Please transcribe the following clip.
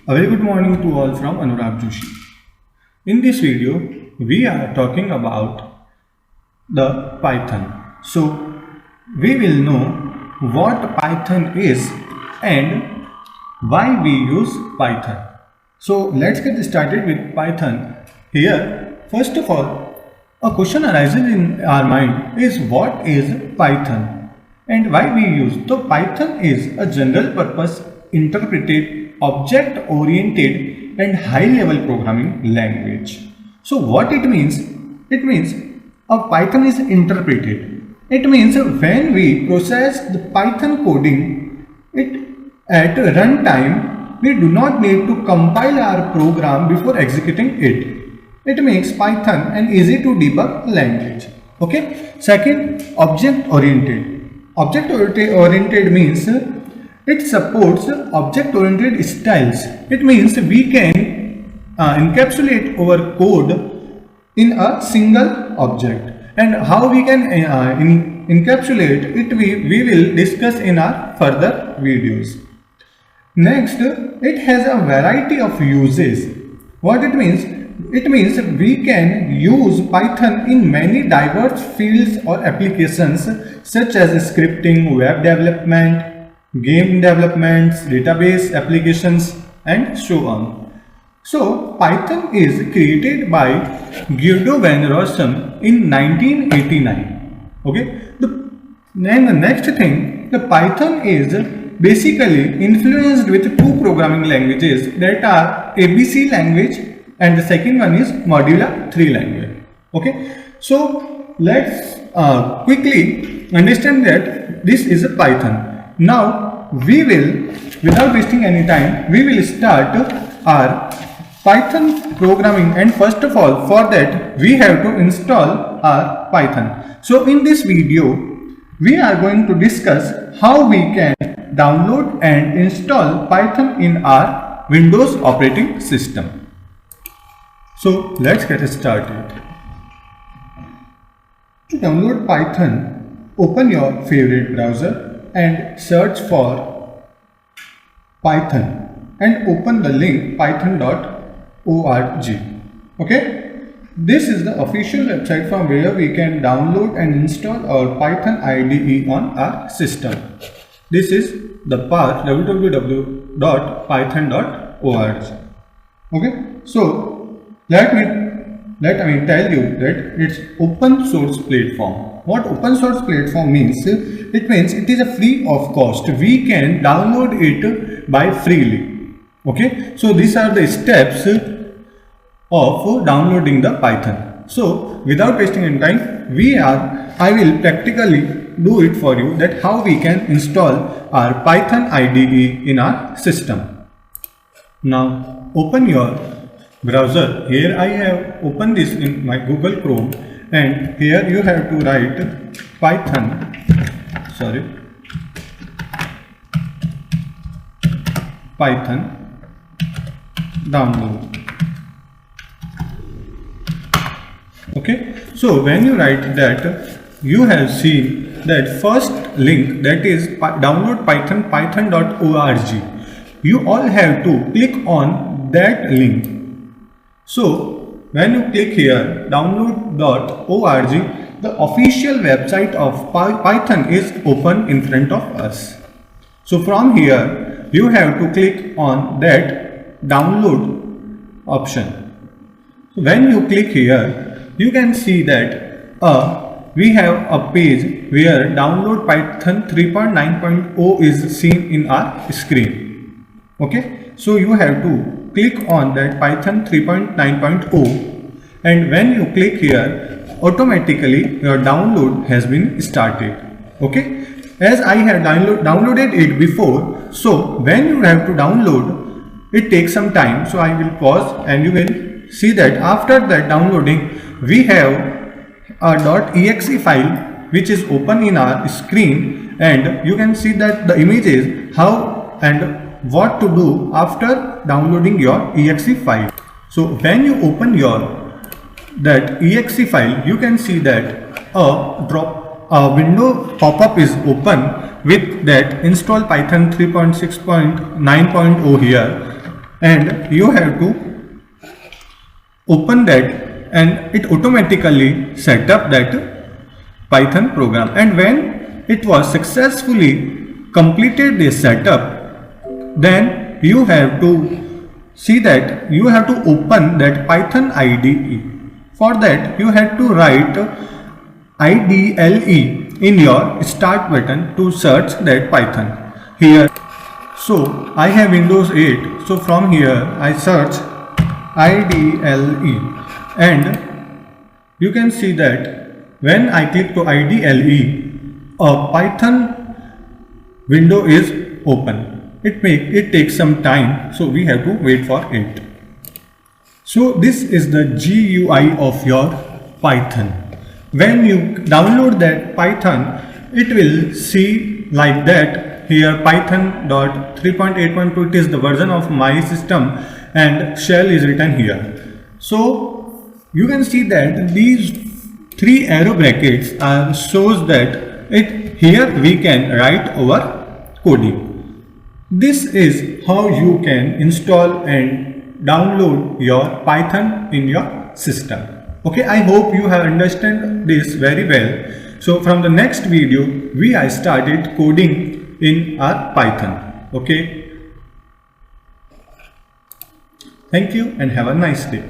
A very good morning to all from Anurag Joshi. In this video, we are talking about the Python. So, we will know what Python is and why we use Python. So, let's get started with Python. Here, first of all, a question arises in our mind is what is Python and why we use. So, Python is a general purpose interpreted object-oriented and high-level programming language. So what it means? It means a Python is interpreted. It means when we process the Python coding, it at runtime, we do not need to compile our program before executing it. It makes Python an easy to debug language. Okay. Second, object-oriented. Object-oriented means it supports object-oriented styles. It means we can encapsulate our code in a single object. And how we can encapsulate it, we will discuss in our further videos. Next, it has a variety of uses. What it means? It means we can use Python in many diverse fields or applications such as scripting, web development, game developments, database applications, and so on. So Python is created by Guido van Rossum in 1989. Okay. Then the next thing, the Python is basically influenced with two programming languages that are ABC language and the second one is Modula 3 language. Okay. So let's quickly understand that this is a Python. Now we will, without wasting any time, we will start our Python programming, and first of all, for that we have to install our Python. So in this video we are going to discuss how we can download and install Python in our Windows operating system. So let's get started. To download Python, open your favorite browser and search for Python and open the link python.org. Okay, this is the official website from where we can download and install our Python IDE on our system. This is the path www.python.org. Okay, so let me tell you that it's open source platform. What open source platform means? It means it is a free of cost. We can download it by freely. Okay. So these are the steps of downloading the Python. So without wasting any time, I will practically do it for you that how we can install our Python IDE in our system. Now open your browser. Here I have opened this in my Google Chrome, and here you have to write Python download. Okay, so when you write that, you have seen that first link, that is download python.org. You all have to click on that link. So when you click here download.org, the official website of Python is open in front of us. So from here you have to click on that download option. So when you click here, you can see that we have a page where download Python 3.9.0 is seen in our screen. Okay, so you have to click on that Python 3.9.0, and when you click here, automatically your download has been started. Okay, as I have downloaded it before, so when you have to download, it takes some time. So I will pause and you will see that after that downloading, we have a .exe file which is open in our screen, and you can see that the images how and what to do after downloading your exe file. So when you open that exe file, you can see that a window pop-up is open with that install Python 3.6.9.0 here, and you have to open that, and it automatically set up that Python program. And when it was successfully completed this setup, then you have to see that you have to open that Python IDE. For that you have to write IDLE in your start button to search that Python. Here, so I have Windows 8, so from here I search IDLE, and you can see that when I click to IDLE, a Python window is open. It takes some time, so we have to wait for it. So this is the GUI of your Python. When you download that Python, it will see like that. Here Python.3.8.2, it is the version of my system, and shell is written here. So you can see that these three arrow brackets shows that here we can write our coding. This is how you can install and download your Python in your system. Okay, I hope you have understood this very well. So from the next video, I started coding in our Python. Okay. Thank you and have a nice day.